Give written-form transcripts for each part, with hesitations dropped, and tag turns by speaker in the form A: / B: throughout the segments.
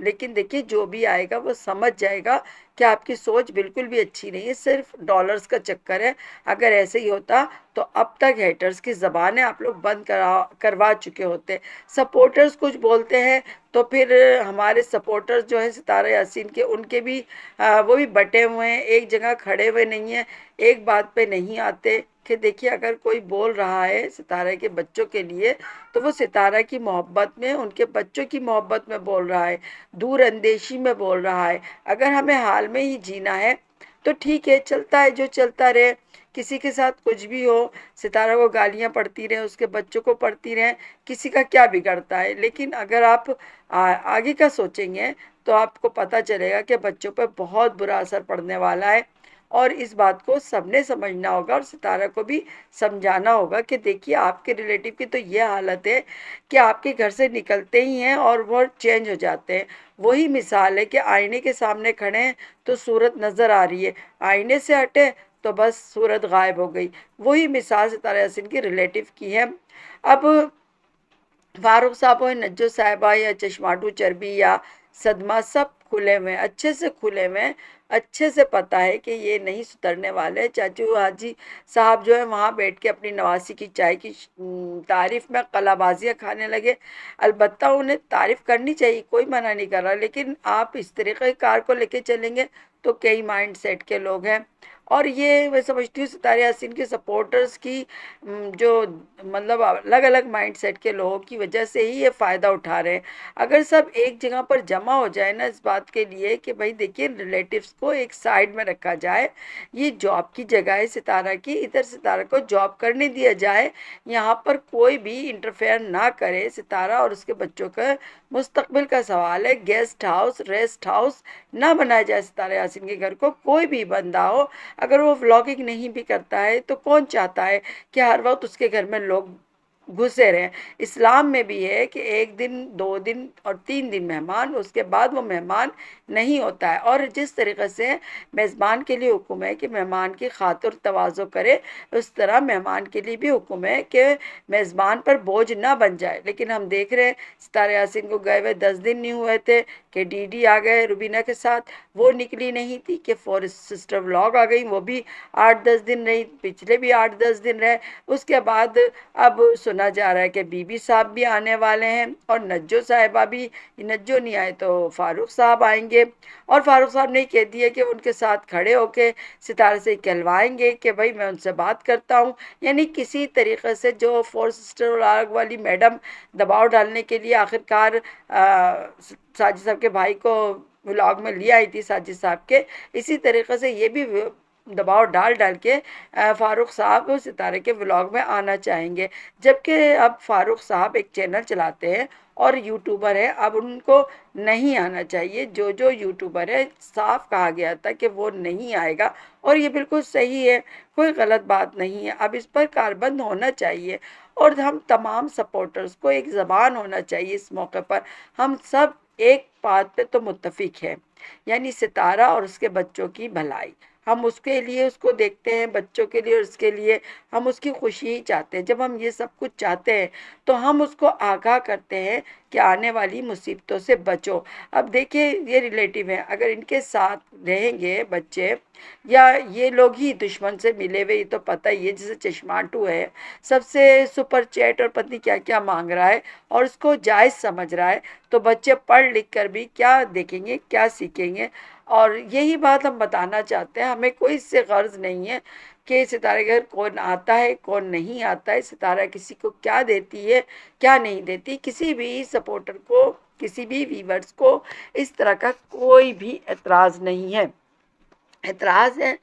A: لیکن دیکھیے جو بھی آئے گا وہ سمجھ جائے گا کہ آپ کی سوچ بالکل بھی اچھی نہیں ہے، صرف ڈالرز کا چکر ہے۔ اگر ایسے ہی ہوتا تو اب تک ہیٹرز کی زبانیں آپ لوگ بند کروا چکے ہوتے۔ سپورٹرز کچھ بولتے ہیں تو پھر ہمارے سپورٹرز جو ہیں ستارہ یاسین کے، ان کے بھی وہ بھی بٹے ہوئے ہیں، ایک جگہ کھڑے ہوئے نہیں ہیں، ایک بات پہ نہیں آتے کہ دیکھیے اگر کوئی بول رہا ہے ستارہ کے بچوں کے لیے تو وہ ستارہ کی محبت میں، ان کے بچوں کی محبت میں بول رہا ہے، دور اندیشی میں بول رہا ہے۔ اگر ہمیں حال میں ہی جینا ہے تو ٹھیک ہے، چلتا ہے جو چلتا رہے، کسی کے ساتھ کچھ بھی ہو، ستارہ کو گالیاں پڑتی رہیں، اس کے بچوں کو پڑتی رہیں، کسی کا کیا بگڑتا ہے۔ لیکن اگر آپ آگے کا سوچیں گے تو آپ کو پتہ چلے گا کہ بچوں پہ بہت برا اثر پڑنے والا ہے، اور اس بات کو سب نے سمجھنا ہوگا اور ستارہ کو بھی سمجھانا ہوگا کہ دیکھیے آپ کے ریلیٹیو کی تو یہ حالت ہے کہ آپ کے گھر سے نکلتے ہی ہیں اور وہ چینج ہو جاتے ہیں۔ وہی مثال ہے کہ آئینے کے سامنے کھڑے ہیں تو صورت نظر آ رہی ہے، آئینے سے ہٹے تو بس صورت غائب ہو گئی۔ وہی مثال ستارہ یاسین کی ریلیٹیو کی ہے۔ اب فاروق صاحب ہو، نجو صاحبہ، یا چشماٹو چربی یا صدمہ، سب کھلے ہوئے ہیں، اچھے سے کھلے ہوئے ہیں، اچھے سے پتہ ہے کہ یہ نہیں سدھرنے والے۔ چاچو حاجی صاحب جو ہے وہاں بیٹھ کے اپنی نواسی کی چائے کی تعریف میں قلا بازیاں کھانے لگے۔ البتہ انہیں تعریف کرنی چاہیے، کوئی منع نہیں کر رہا، لیکن آپ اس طریقے کار کو لے کے چلیں گے تو کئی مائنڈ سیٹ کے لوگ ہیں، اور یہ میں سمجھتی ہوں ستارہ یاسین کے سپورٹرز کی جو مطلب الگ الگ مائنڈ سیٹ کے لوگوں کی وجہ سے ہی یہ فائدہ اٹھا رہے ہیں۔ اگر سب ایک جگہ پر جمع ہو جائے نا اس بات کے لیے کہ بھائی دیکھیے ریلیٹیوز کو ایک سائڈ میں رکھا جائے، یہ جاب کی جگہ ہے ستارہ کی، ادھر ستارہ کو جاب کرنے دیا جائے، یہاں پر کوئی بھی انٹرفیئر نہ کرے، ستارہ اور اس کے بچوں کا مستقبل کا سوال ہے۔ گیسٹ ہاؤس، ریسٹ ہاؤس نہ بنایا جائے ستارہ یاسین کے گھر کو، کوئی بھی بندہ ہو اگر وہ ولاگنگ نہیں بھی کرتا ہے تو کون چاہتا ہے کہ ہر وقت اس کے گھر میں لوگ گھسے رہیں۔ اسلام میں بھی ہے کہ 1 دن 2 دن اور 3 دن مہمان، اس کے بعد وہ مہمان نہیں ہوتا ہے، اور جس طریقے سے میزبان کے لیے حکم ہے کہ مہمان کی خاطر تواضع کرے، اس طرح مہمان کے لیے بھی حکم ہے کہ میزبان پر بوجھ نہ بن جائے۔ لیکن ہم دیکھ رہے ہیں ستارہ یاسین کو گئے ہوئے 10 دن نہیں ہوئے تھے کہ ڈی ڈی آ گئے روبینہ کے ساتھ، وہ نکلی نہیں تھی کہ فور سسٹر ولاگ آ گئی، وہ بھی 8-10 دن رہی، پچھلے بھی 8-10 دن رہے۔ اس کے بعد اب سنا جا رہا ہے کہ بی بی صاحب بھی آنے والے ہیں، اور نجو صاحبہ بھی، نجو نہیں آئے تو فاروق صاحب آئیں گے، اور فاروق صاحب نے کہہ دیا کہ ان کے ساتھ کھڑے ہو کے ستارے سے کہلوائیں گے کہ بھائی میں ان سے بات کرتا ہوں۔ یعنی کسی طریقے سے جو فور سسٹر ولاگ والی میڈم دباؤ ڈالنے کے لیے آخرکار ساجد صاحب کے بھائی کو ولاگ میں لے آئی تھی، ساجد صاحب کے، اسی طریقے سے یہ بھی دباؤ ڈال کے فاروق صاحب ستارے کے ولاگ میں آنا چاہیں گے۔ جبکہ اب فاروق صاحب ایک چینل چلاتے ہیں اور یوٹیوبر ہے، اب ان کو نہیں آنا چاہیے۔ جو یوٹیوبر ہے صاف کہا گیا تھا کہ وہ نہیں آئے گا، اور یہ بالکل صحیح ہے، کوئی غلط بات نہیں ہے، اب اس پر کاربند ہونا چاہیے، اور ہم تمام سپورٹرز کو ایک زبان ہونا چاہیے اس موقع پر۔ ہم سب ایک بات پہ تو متفق ہیں، یعنی ستارہ اور اس کے بچوں کی بھلائی، ہم اس کے لیے اس کو دیکھتے ہیں، بچوں کے لیے اور اس کے لیے ہم اس کی خوشی ہی چاہتے ہیں۔ جب ہم یہ سب کچھ چاہتے ہیں تو ہم اس کو آگاہ کرتے ہیں کہ آنے والی مصیبتوں سے بچو۔ اب دیکھیں یہ ریلیٹیو ہیں، اگر ان کے ساتھ رہیں گے بچے، یا یہ لوگ ہی دشمن سے ملے ہوئے، یہ تو پتہ ہی ہے، جیسے چشماٹو ہے سب سے سپر چیٹ اور پتہ نہیں کیا کیا مانگ رہا ہے اور اس کو جائز سمجھ رہا ہے، تو بچے پڑھ لکھ کر بھی کیا دیکھیں گے، کیا سیکھیں گے؟ اور یہی بات ہم بتانا چاہتے ہیں، ہمیں کوئی اس سے غرض نہیں ہے کہ ستارہ گھر کون آتا ہے کون نہیں آتا ہے، ستارہ کسی کو کیا دیتی ہے کیا نہیں دیتی، کسی بھی سپورٹر کو، کسی بھی ویورز کو اس طرح کا کوئی بھی اعتراض نہیں ہے۔ اعتراض ہے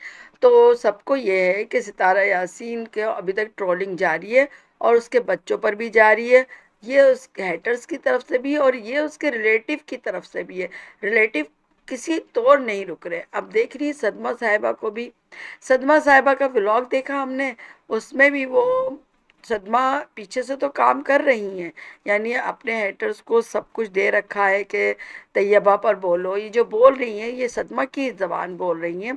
A: تو سب کو یہ ہے کہ ستارہ یاسین کے ابھی تک ٹرولنگ جاری ہے، اور اس کے بچوں پر بھی جاری ہے، یہ اس کے ہیٹرز کی طرف سے بھی ہے اور یہ اس کے ریلیٹیو کی طرف سے بھی ہے۔ ریلیٹیو کسی طور نہیں رک رہے۔ اب دیکھ رہی صدمہ صاحبہ کو بھی، صدمہ صاحبہ کا ولاگ دیکھا ہم نے، اس میں بھی وہ صدمہ پیچھے سے تو کام کر رہی ہیں، یعنی اپنے ہیٹرز کو سب کچھ دے رکھا ہے کہ طیبہ پر بولو، یہ جو بول رہی ہیں یہ صدمہ کی زبان بول رہی ہیں،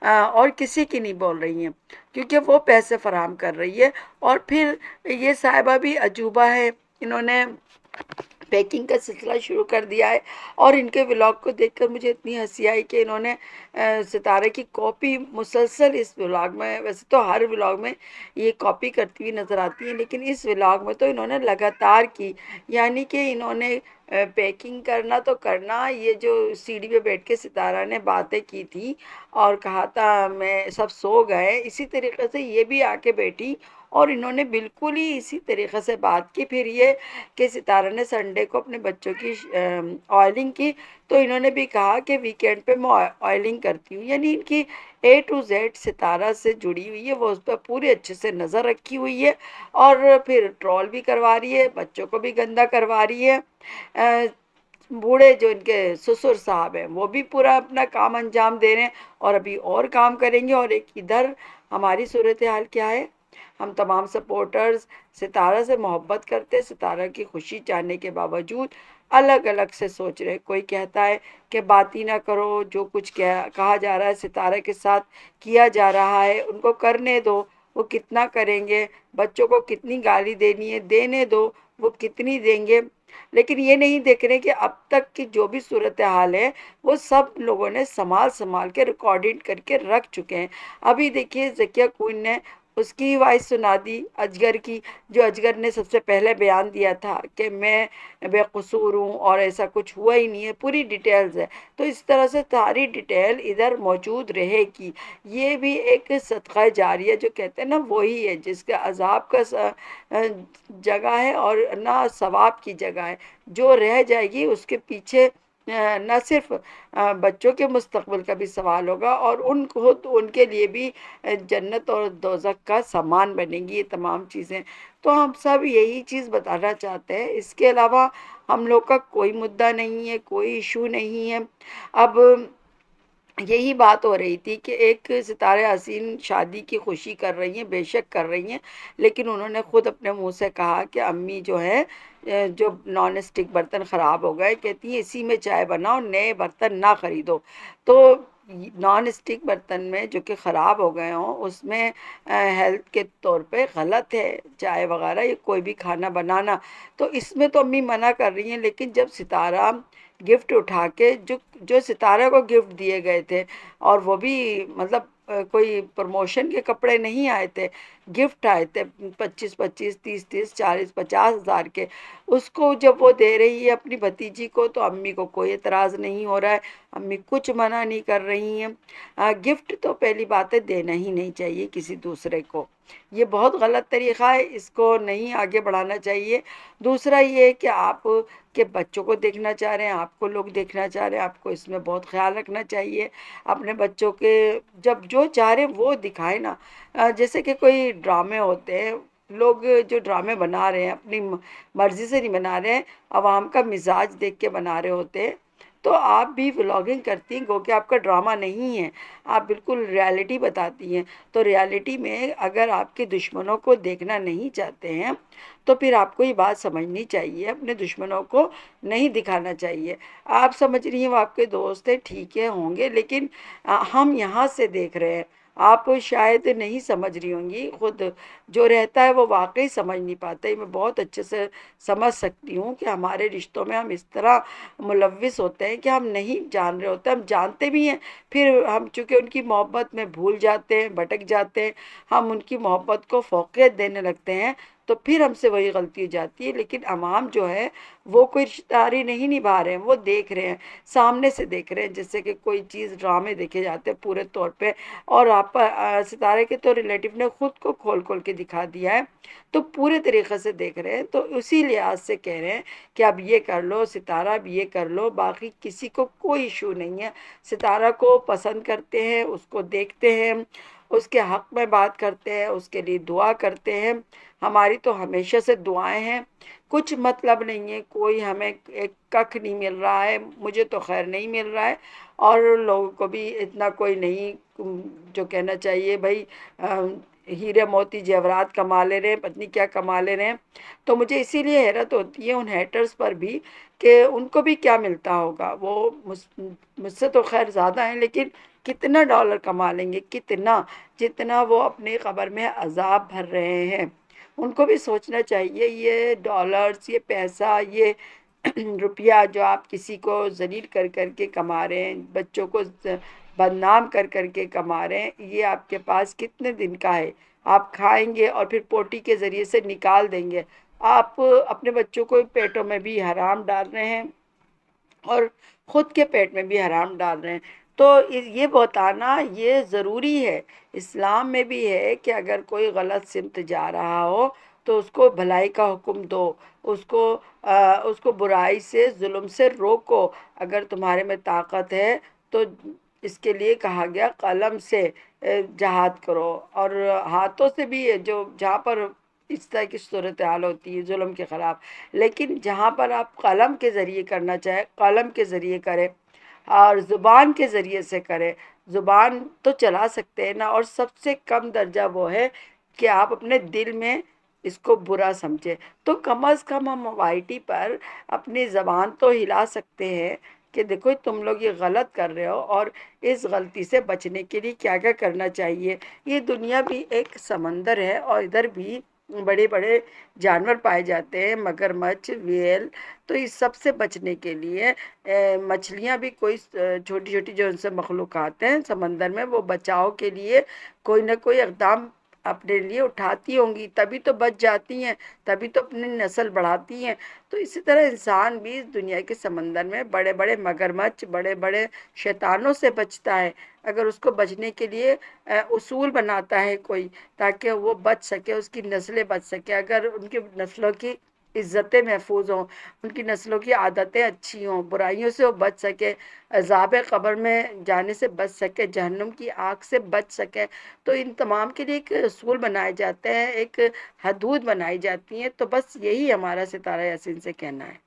A: اور کسی کی نہیں بول رہی ہیں، کیونکہ وہ پیسے فراہم کر رہی ہے۔ اور پھر یہ صاحبہ بھی عجوبہ ہے، انہوں نے پیکنگ کا سلسلہ شروع کر دیا ہے۔ اور ان کے ولاگ کو دیکھ کر مجھے اتنی ہنسی آئی کہ انہوں نے ستارے کی کاپی مسلسل اس ولاگ میں، ویسے تو ہر ولاگ میں یہ کاپی کرتی ہوئی نظر آتی ہیں، لیکن اس ولاگ میں تو انہوں نے لگاتار کی، یعنی کہ انہوں نے پیکنگ کرنا تو کرنا، یہ جو سیڑھی پہ بیٹھ کے ستارہ نے باتیں کی تھی اور کہا تھا میں سب سو گئے، اسی طریقے سے یہ بھی آ کے بیٹھی اور انہوں نے بالکل ہی اسی طریقے سے بات کی۔ پھر یہ کہ ستارہ نے سنڈے کو اپنے بچوں کی آئلنگ کی، تو انہوں نے بھی کہا کہ ویکینڈ پہ میں آئلنگ کرتی ہوں، یعنی ان کی اے ٹو زیڈ ستارہ سے جڑی ہوئی ہے، وہ اس پہ پورے اچھے سے نظر رکھی ہوئی ہے، اور پھر ٹرول بھی کروا رہی ہے، بچوں کو بھی گندا کروا رہی ہے۔ بوڑھے جو ان کے سسر صاحب ہیں وہ بھی پورا اپنا کام انجام دے رہے ہیں اور ابھی اور کام کریں گے، اور ایک ادھر ہماری صورتحال کیا ہے؟ ہم تمام سپورٹرز ستارہ سے محبت کرتے، ستارہ کی خوشی چاہنے کے باوجود الگ الگ سے سوچ رہے۔ کوئی کہتا ہے کہ بات ہی نہ کرو، جو کچھ کہا جا رہا ہے ستارہ کے ساتھ کیا جا رہا ہے ان کو کرنے دو، وہ کتنا کریں گے، بچوں کو کتنی گالی دینی ہے دینے دو، وہ کتنی دیں گے۔ لیکن یہ نہیں دیکھ رہے کہ اب تک کی جو بھی صورتحال ہے وہ سب لوگوں نے سنبھال کے ریکارڈنگ کر کے رکھ چکے ہیں۔ ابھی دیکھیے ذکیہ کوئن نے اس کی وائس سنا دی اجگر کی، جو اجگر نے سب سے پہلے بیان دیا تھا کہ میں بے قصور ہوں اور ایسا کچھ ہوا ہی نہیں ہے، پوری ڈیٹیلز ہے۔ تو اس طرح سے ساری ڈیٹیل ادھر موجود رہے گی۔ یہ بھی ایک صدقہ جاریہ جو کہتے ہیں نا، وہی ہے جس کا عذاب کا جگہ ہے اور نہ ثواب کی جگہ ہے، جو رہ جائے گی اس کے پیچھے نہ صرف بچوں کے مستقبل کا بھی سوال ہوگا، اور ان کو تو ان کے لیے بھی جنت اور دوزخ کا سامان بنے گی یہ تمام چیزیں۔ تو ہم سب یہی چیز بتانا چاہتے ہیں، اس کے علاوہ ہم لوگ کا کوئی مدعا نہیں ہے، کوئی ایشو نہیں ہے۔ اب یہی بات ہو رہی تھی کہ ایک ستارہ حسین شادی کی خوشی کر رہی ہیں، بے شک کر رہی ہیں، لیکن انہوں نے خود اپنے منہ سے کہا کہ امی جو ہے جو نان اسٹک برتن خراب ہو گئے، کہتی ہیں اسی میں چائے بناؤ، نئے برتن نہ خریدو۔ تو نان اسٹک برتن میں جو کہ خراب ہو گئے ہوں اس میں ہیلتھ کے طور پہ غلط ہے چائے وغیرہ یہ کوئی بھی کھانا بنانا، تو اس میں تو امی منع کر رہی ہیں۔ لیکن جب ستارہ گفٹ اٹھا کے جو ستارہ کو گفٹ دیے گئے تھے، اور وہ بھی مطلب کوئی پروموشن کے کپڑے نہیں آئے تھے، گفٹ آئے تھے 25 30 40 50 ہزار کے، اس کو جب وہ دے رہی ہے اپنی بھتیجی کو تو امی کو کوئی اعتراض نہیں ہو رہا ہے، امی کچھ منع نہیں کر رہی ہیں۔ گفٹ تو پہلی بات ہے دینا ہی نہیں چاہیے کسی دوسرے کو، یہ بہت غلط طریقہ ہے، اس کو نہیں آگے بڑھانا چاہیے۔ دوسرا یہ ہے کہ آپ کے بچوں کو دیکھنا چاہ رہے ہیں، آپ کو لوگ دیکھنا چاہ رہے ہیں، آپ کو اس میں بہت خیال رکھنا چاہیے اپنے بچوں کے، جب جو چاہ رہے ہیں وہ دکھائے نا۔ جیسے کہ کوئی ڈرامے ہوتے ہیں، لوگ جو ڈرامے بنا رہے ہیں اپنی مرضی سے نہیں بنا رہے ہیں، عوام کا مزاج دیکھ کے بنا رہے ہوتے ہیں، تو آپ بھی ولاگنگ کرتی ہیں گو کہ آپ کا ڈرامہ نہیں ہے، آپ بالکل ریالٹی بتاتی ہیں۔ تو ریالٹی میں اگر آپ کے دشمنوں کو دیکھنا نہیں چاہتے ہیں تو پھر آپ کو یہ بات سمجھنی چاہیے، اپنے دشمنوں کو نہیں دکھانا چاہیے۔ آپ سمجھ رہی ہیں وہ آپ کے دوست ہیں، ٹھیک ہے ہوں گے، لیکن ہم یہاں سے دیکھ رہے ہیں، آپ شاید نہیں سمجھ رہی ہوں گی، خود جو رہتا ہے وہ واقعی سمجھ نہیں پاتا ہے۔ میں بہت اچھے سے سمجھ سکتی ہوں کہ ہمارے رشتوں میں ہم اس طرح ملوث ہوتے ہیں کہ ہم نہیں جان رہے ہوتے، ہم جانتے بھی ہیں، پھر ہم چونکہ ان کی محبت میں بھول جاتے ہیں، بھٹک جاتے ہیں، ہم ان کی محبت کو فوقیت دینے لگتے ہیں، تو پھر ہم سے وہی غلطی ہو جاتی ہے۔ لیکن عوام جو ہے وہ کوئی رشتہ داری نہیں نبھا رہے ہیں، وہ دیکھ رہے ہیں، سامنے سے دیکھ رہے ہیں، جیسے کہ کوئی چیز ڈرامے دیکھے جاتے ہیں پورے طور پہ، اور آپ ستارے کے تو ریلیٹیو نے خود کو کھول کھول کے دکھا دیا ہے، تو پورے طریقے سے دیکھ رہے ہیں، تو اسی لحاظ سے کہہ رہے ہیں کہ اب یہ کر لو ستارہ، اب یہ کر لو، باقی کسی کو کوئی ایشو نہیں ہے۔ ستارہ کو پسند کرتے ہیں، اس کو دیکھتے ہیں، اس کے حق میں بات کرتے ہیں، اس کے لیے دعا کرتے ہیں، ہماری تو ہمیشہ سے دعائیں ہیں، کچھ مطلب نہیں ہے، کوئی ہمیں ایک ککھ نہیں مل رہا ہے، مجھے تو خیر نہیں مل رہا ہے، اور لوگوں کو بھی اتنا کوئی نہیں جو کہنا چاہیے بھائی ہیرے موتی جواہرات کما لے رہے ہیں، پتنی کیا کما لے رہے ہیں۔ تو مجھے اسی لیے حیرت ہوتی ہے ان ہیٹرز پر بھی کہ ان کو بھی کیا ملتا ہوگا، وہ مجھ سے تو خیر زیادہ ہیں، لیکن کتنا ڈالر کما لیں گے، کتنا، جتنا وہ اپنی قبر میں عذاب بھر رہے ہیں۔ ان کو بھی سوچنا چاہیے یہ ڈالرز، یہ پیسہ، یہ روپیہ جو آپ کسی کو ذلیل کر کر کے کما رہے ہیں، بچوں کو بدنام کر کر کے کما رہے ہیں، یہ آپ کے پاس کتنے دن کا ہے؟ آپ کھائیں گے اور پھر پوٹی کے ذریعے سے نکال دیں گے۔ آپ اپنے بچوں کو پیٹوں میں بھی حرام ڈال رہے ہیں اور خود کے پیٹ میں بھی حرام ڈال رہے ہیں۔ تو یہ بتانا یہ ضروری ہے، اسلام میں بھی ہے کہ اگر کوئی غلط سمت جا رہا ہو تو اس کو بھلائی کا حکم دو، اس کو برائی سے، ظلم سے روکو۔ اگر تمہارے میں طاقت ہے تو اس کے لیے کہا گیا قلم سے جہاد کرو، اور ہاتھوں سے بھی ہے، جو جہاں پر اس طرح کی صورتحال ہوتی ہے ظلم کے خلاف۔ لیکن جہاں پر آپ قلم کے ذریعے کرنا چاہیں، قلم کے ذریعے کریں، اور زبان کے ذریعے سے کریں۔ زبان تو چلا سکتے ہیں نا، اور سب سے کم درجہ وہ ہے کہ آپ اپنے دل میں اس کو برا سمجھے، تو کم از کم ہم وائی ٹی پر اپنی زبان تو ہلا سکتے ہیں کہ دیکھو تم لوگ یہ غلط کر رہے ہو، اور اس غلطی سے بچنے کے لیے کیا کیا کرنا چاہیے۔ یہ دنیا بھی ایک سمندر ہے، اور ادھر بھی بڑے بڑے جانور پائے جاتے ہیں، مگر مچھ، ویل۔ تو اس سب سے بچنے کے لیے مچھلیاں بھی کوئی چھوٹی چھوٹی جو ان سے مخلوقات ہیں سمندر میں، وہ بچاؤ کے لیے کوئی نہ کوئی اقدام اپنے لیے اٹھاتی ہوں گی، تبھی تو بچ جاتی ہیں، تبھی تو اپنی نسل بڑھاتی ہیں۔ تو اسی طرح انسان بھی اس دنیا کے سمندر میں بڑے بڑے مگرمچھ، بڑے بڑے شیطانوں سے بچتا ہے۔ اگر اس کو بچنے کے لیے اصول بناتا ہے کوئی، تاکہ وہ بچ سکے، اس کی نسلیں بچ سکے، اگر ان کی نسلوں کی عزتیں محفوظ ہوں، ان کی نسلوں کی عادتیں اچھی ہوں، برائیوں سے وہ بچ سکے، عذاب قبر میں جانے سے بچ سکے، جہنم کی آگ سے بچ سکے، تو ان تمام کے لیے ایک اصول بنائے جاتے ہیں، ایک حدود بنائی جاتی ہیں۔ تو بس یہی ہمارا ستارہ یاسین سے کہنا ہے۔